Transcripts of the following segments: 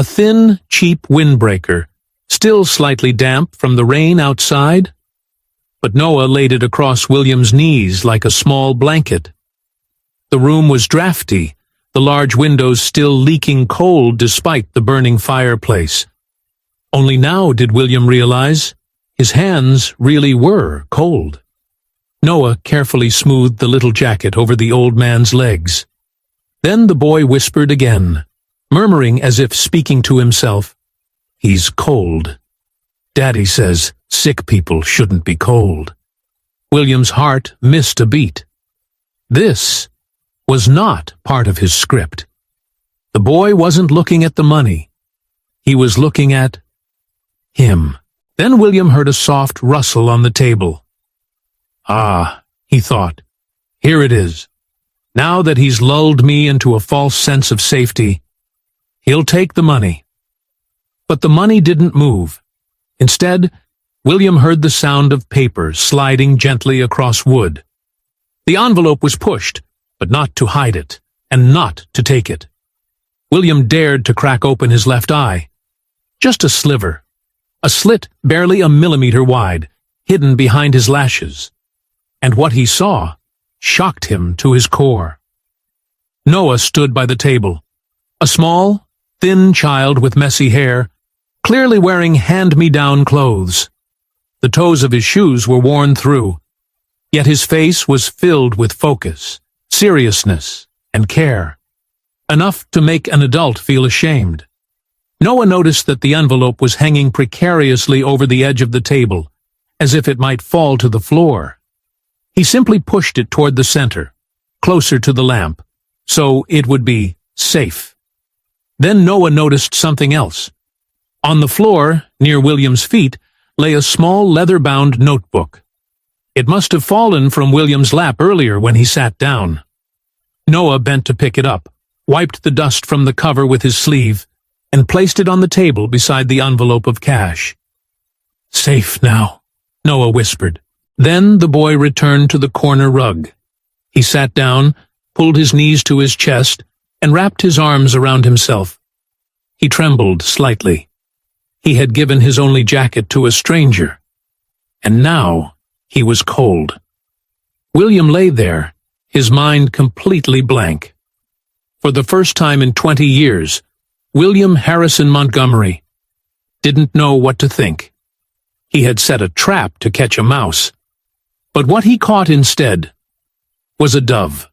A thin, cheap windbreaker, still slightly damp from the rain outside. But Noah laid it across William's knees like a small blanket. The room was drafty, the large windows still leaking cold despite the burning fireplace. Only now did William realize his hands really were cold. Noah carefully smoothed the little jacket over the old man's legs. Then the boy whispered again, murmuring as if speaking to himself, "He's cold. Daddy says sick people shouldn't be cold." William's heart missed a beat. This was not part of his script. The boy wasn't looking at the money. He was looking at him. Then William heard a soft rustle on the table. Ah, he thought, here it is. Now that he's lulled me into a false sense of safety, he'll take the money. But the money didn't move. Instead, William heard the sound of paper sliding gently across wood. The envelope was pushed, but not to hide it, and not to take it. William dared to crack open his left eye. Just a sliver. A slit barely a millimeter wide, hidden behind his lashes. And what he saw shocked him to his core. Noah stood by the table. A small, thin child with messy hair, clearly wearing hand-me-down clothes. The toes of his shoes were worn through, yet his face was filled with focus, seriousness, and care. Enough to make an adult feel ashamed. Noah noticed that the envelope was hanging precariously over the edge of the table, as if it might fall to the floor. He simply pushed it toward the center, closer to the lamp, so it would be safe. Then Noah noticed something else. On the floor, near William's feet, lay a small leather-bound notebook. It must have fallen from William's lap earlier when he sat down. Noah bent to pick it up, wiped the dust from the cover with his sleeve, and placed it on the table beside the envelope of cash. "Safe now," Noah whispered. Then the boy returned to the corner rug. He sat down, pulled his knees to his chest, and wrapped his arms around himself. He trembled slightly. He had given his only jacket to a stranger, and now he was cold. William lay there, his mind completely blank. For the first time in 20 years, William Harrison Montgomery didn't know what to think. He had set a trap to catch a mouse, but what he caught instead was a dove.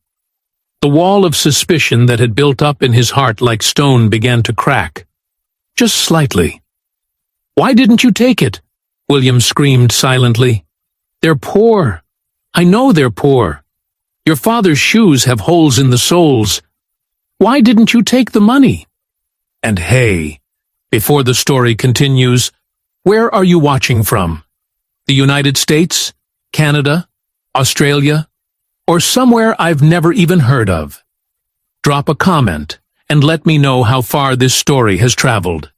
The wall of suspicion that had built up in his heart like stone began to crack, just slightly. "Why didn't you take it?" William screamed silently. "They're poor. I know they're poor. Your father's shoes have holes in the soles. Why didn't you take the money? And hey, before the story continues, where are you watching from? The United States? Canada? Australia? Or somewhere I've never even heard of? Drop a comment and let me know how far this story has traveled.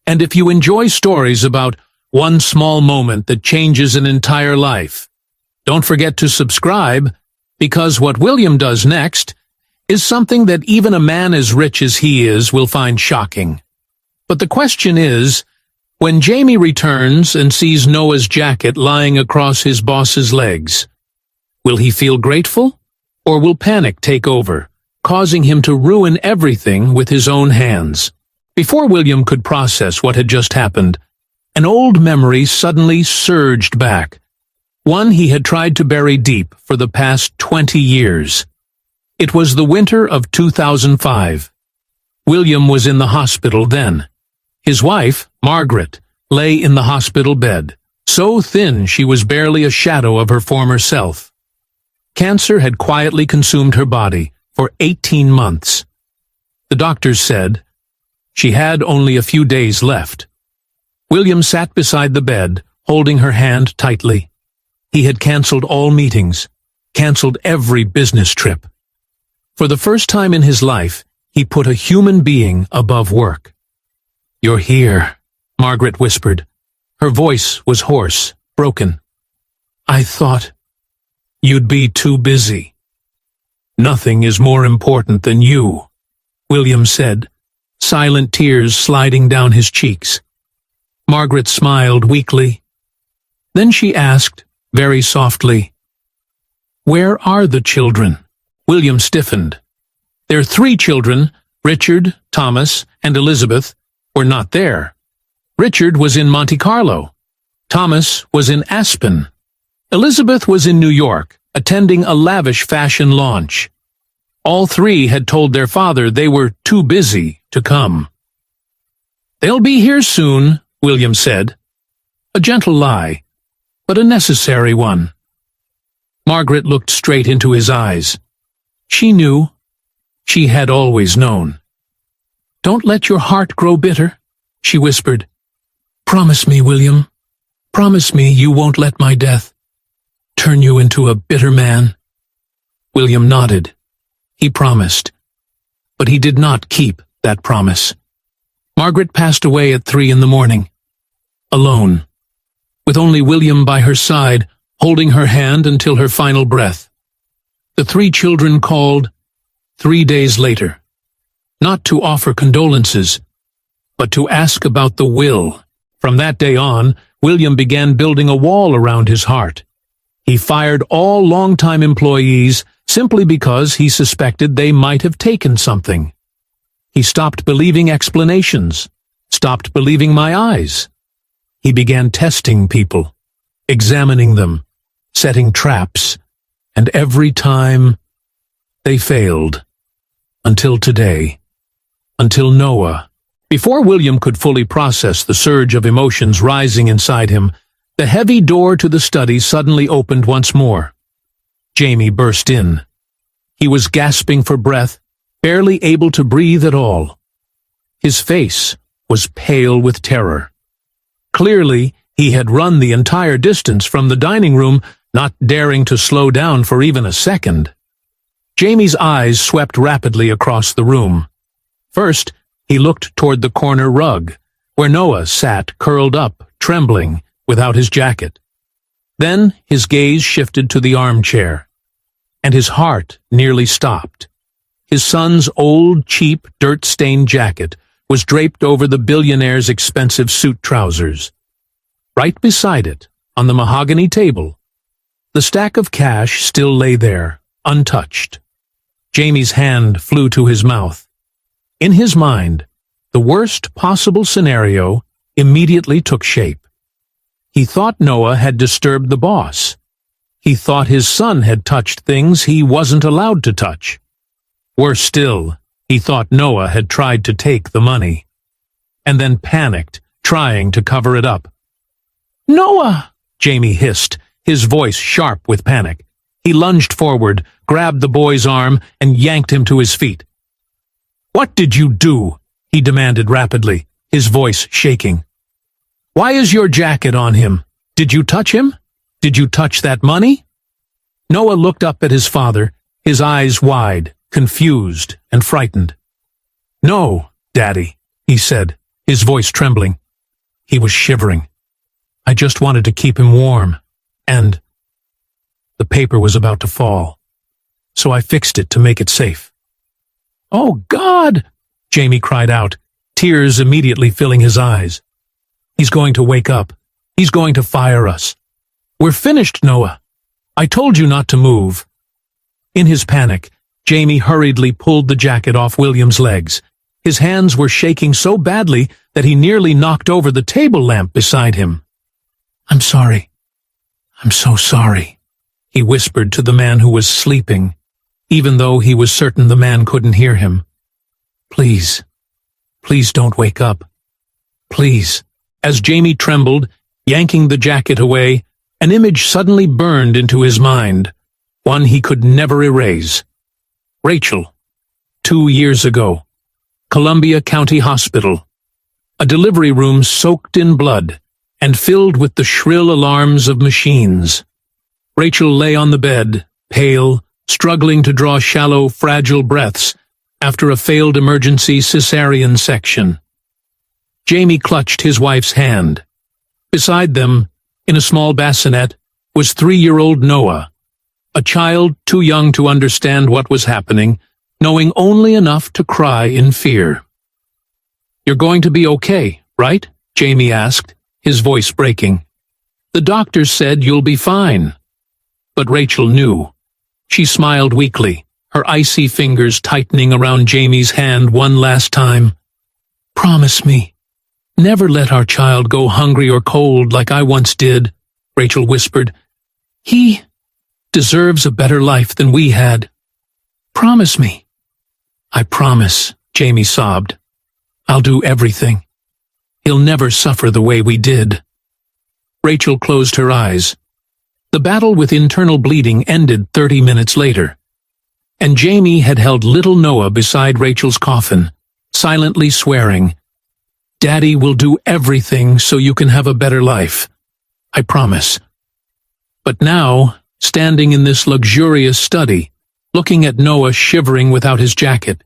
And if you enjoy stories about one small moment that changes an entire life, don't forget to subscribe, because what William does next is something that even a man as rich as he is will find shocking. But the question is, when Jamie returns and sees Noah's jacket lying across his boss's legs, will he feel grateful, or will panic take over, causing him to ruin everything with his own hands? Before William could process what had just happened, an old memory suddenly surged back, one he had tried to bury deep for the past 20 years. It was the winter of 2005. William was in the hospital then. His wife, Margaret, lay in the hospital bed, so thin she was barely a shadow of her former self. Cancer had quietly consumed her body for 18 months. The doctors said she had only a few days left. William sat beside the bed, holding her hand tightly. He had canceled all meetings, canceled every business trip. For the first time in his life, he put a human being above work. "You're here," Margaret whispered. Her voice was hoarse, broken. "I thought you'd be too busy." "Nothing is more important than you," William said, silent tears sliding down his cheeks. Margaret smiled weakly. Then she asked, very softly, "Where are the children?" William stiffened. Their 3 children, Richard, Thomas, and Elizabeth, were not there. Richard was in Monte Carlo. Thomas was in Aspen. Elizabeth was in New York, attending a lavish fashion launch. All 3 had told their father they were too busy to come. "They'll be here soon," William said. A gentle lie, but a necessary one. Margaret looked straight into his eyes. She knew. She had always known. "Don't let your heart grow bitter," she whispered. "Promise me, William. Promise me you won't let my death turn you into a bitter man." William nodded. He promised. But he did not keep that promise. Margaret passed away at 3 a.m, alone, with only William by her side, holding her hand until her final breath. The 3 children called 3 days later, not to offer condolences, but to ask about the will. From that day on, William began building a wall around his heart. He fired all longtime employees simply because he suspected they might have taken something. He stopped believing explanations, stopped believing my eyes. He began testing people, examining them, setting traps, and every time they failed. Until today. Until Noah. Before William could fully process the surge of emotions rising inside him, the heavy door to the study suddenly opened once more. Jamie burst in. He was gasping for breath, barely able to breathe at all. His face was pale with terror. Clearly, he had run the entire distance from the dining room, not daring to slow down for even a second. Jamie's eyes swept rapidly across the room. First, he looked toward the corner rug, where Noah sat curled up, trembling, without his jacket. Then his gaze shifted to the armchair, and his heart nearly stopped. His son's old, cheap, dirt-stained jacket was draped over the billionaire's expensive suit trousers. Right beside it, on the mahogany table, the stack of cash still lay there, untouched. Jamie's hand flew to his mouth. In his mind, the worst possible scenario immediately took shape. He thought Noah had disturbed the boss. He thought his son had touched things he wasn't allowed to touch. Worse still, he thought Noah had tried to take the money, and then panicked, trying to cover it up. "Noah!" Jamie hissed, his voice sharp with panic. He lunged forward, grabbed the boy's arm, and yanked him to his feet. "What did you do?" he demanded rapidly, his voice shaking. "Why is your jacket on him? Did you touch him? Did you touch that money?" Noah looked up at his father, his eyes wide, confused and frightened. "No, Daddy," he said, his voice trembling. He was shivering. "I just wanted to keep him warm, and the paper was about to fall, so I fixed it to make it safe." "Oh, God!" Jamie cried out, tears immediately filling his eyes. "He's going to wake up. He's going to fire us. We're finished, Noah. I told you not to move." In his panic, Jamie hurriedly pulled the jacket off William's legs. His hands were shaking so badly that he nearly knocked over the table lamp beside him. "I'm sorry. I'm so sorry," he whispered to the man who was sleeping, even though he was certain the man couldn't hear him. "Please, please don't wake up. Please." As Jamie trembled, yanking the jacket away, an image suddenly burned into his mind, one he could never erase. Rachel, 2 years ago, Columbia County Hospital, a delivery room soaked in blood and filled with the shrill alarms of machines. Rachel lay on the bed, pale, struggling to draw shallow, fragile breaths after a failed emergency cesarean section. Jamie clutched his wife's hand. Beside them, in a small bassinet, was 3-year-old Noah, a child too young to understand what was happening, knowing only enough to cry in fear. "You're going to be okay, right?" Jamie asked, his voice breaking. "The doctor said you'll be fine." But Rachel knew. She smiled weakly, her icy fingers tightening around Jamie's hand one last time. "Promise me. Never let our child go hungry or cold like I once did," Rachel whispered. "He deserves a better life than we had. Promise me." "I promise," Jamie sobbed. "I'll do everything. He'll never suffer the way we did." Rachel closed her eyes. The battle with internal bleeding ended 30 minutes later, and Jamie had held little Noah beside Rachel's coffin, silently swearing, "Daddy will do everything so you can have a better life. I promise." But now, standing in this luxurious study, looking at Noah shivering without his jacket,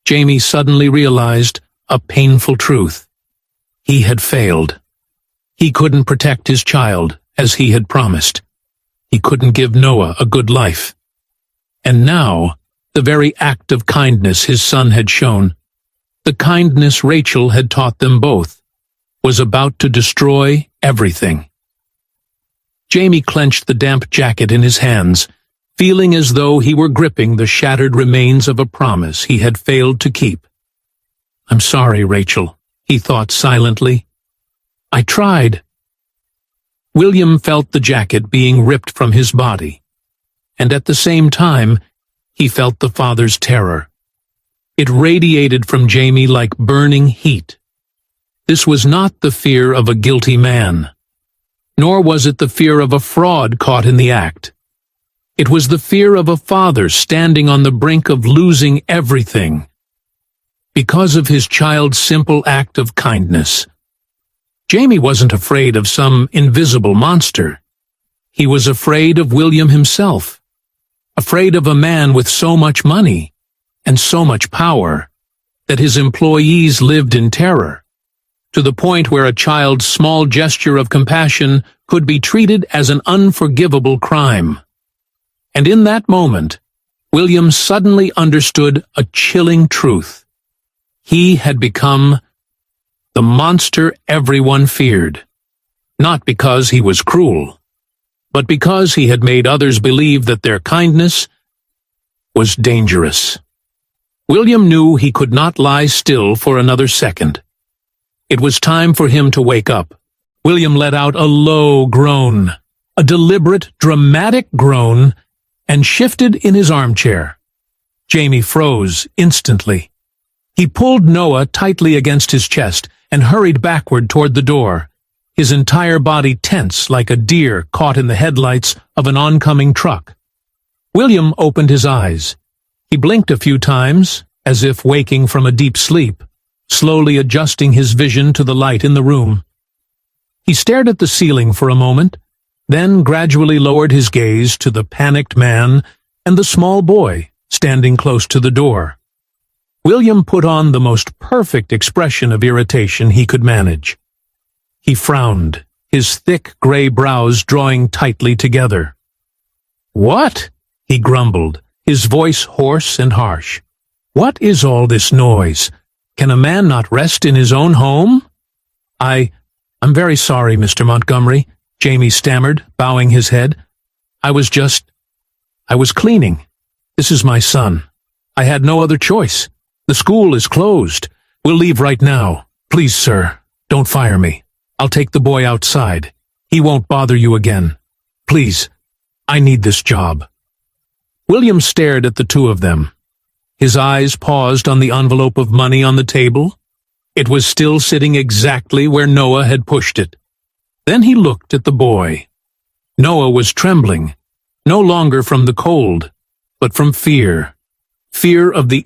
Jamie suddenly realized a painful truth. He had failed. He couldn't protect his child as he had promised. He couldn't give Noah a good life. And now, the very act of kindness his son had shown, the kindness Rachel had taught them both, was about to destroy everything. Jamie clenched the damp jacket in his hands, feeling as though he were gripping the shattered remains of a promise he had failed to keep. "I'm sorry, Rachel," he thought silently. "I tried." William felt the jacket being ripped from his body, and at the same time, he felt the father's terror. It radiated from Jamie like burning heat. This was not the fear of a guilty man, nor was it the fear of a fraud caught in the act. It was the fear of a father standing on the brink of losing everything because of his child's simple act of kindness. Jamie wasn't afraid of some invisible monster. He was afraid of William himself, afraid of a man with so much money and so much power that his employees lived in terror, to the point where a child's small gesture of compassion could be treated as an unforgivable crime. And in that moment, William suddenly understood a chilling truth. He had become the monster everyone feared, not because he was cruel, but because he had made others believe that their kindness was dangerous. William knew he could not lie still for another second. It was time for him to wake up. William let out a low groan, a deliberate, dramatic groan, and shifted in his armchair. Jamie froze instantly. He pulled Noah tightly against his chest and hurried backward toward the door, his entire body tense like a deer caught in the headlights of an oncoming truck. William opened his eyes. He blinked a few times, as if waking from a deep sleep, slowly adjusting his vision to the light in the room. He stared at the ceiling for a moment, then gradually lowered his gaze to the panicked man and the small boy standing close to the door. William put on the most perfect expression of irritation he could manage. He frowned, his thick gray brows drawing tightly together. "What?" he grumbled, his voice hoarse and harsh. "What is all this noise? Can a man not rest in his own home?" I'm very sorry, Mr. Montgomery," Jamie stammered, bowing his head. I was cleaning. This is my son. I had no other choice. The school is closed. We'll leave right now. Please, sir, don't fire me. I'll take the boy outside. He won't bother you again. Please, I need this job." William stared at the two of them. His eyes paused on the envelope of money on the table. It was still sitting exactly where Noah had pushed it. Then he looked at the boy. Noah was trembling, no longer from the cold, but from fear. Fear of the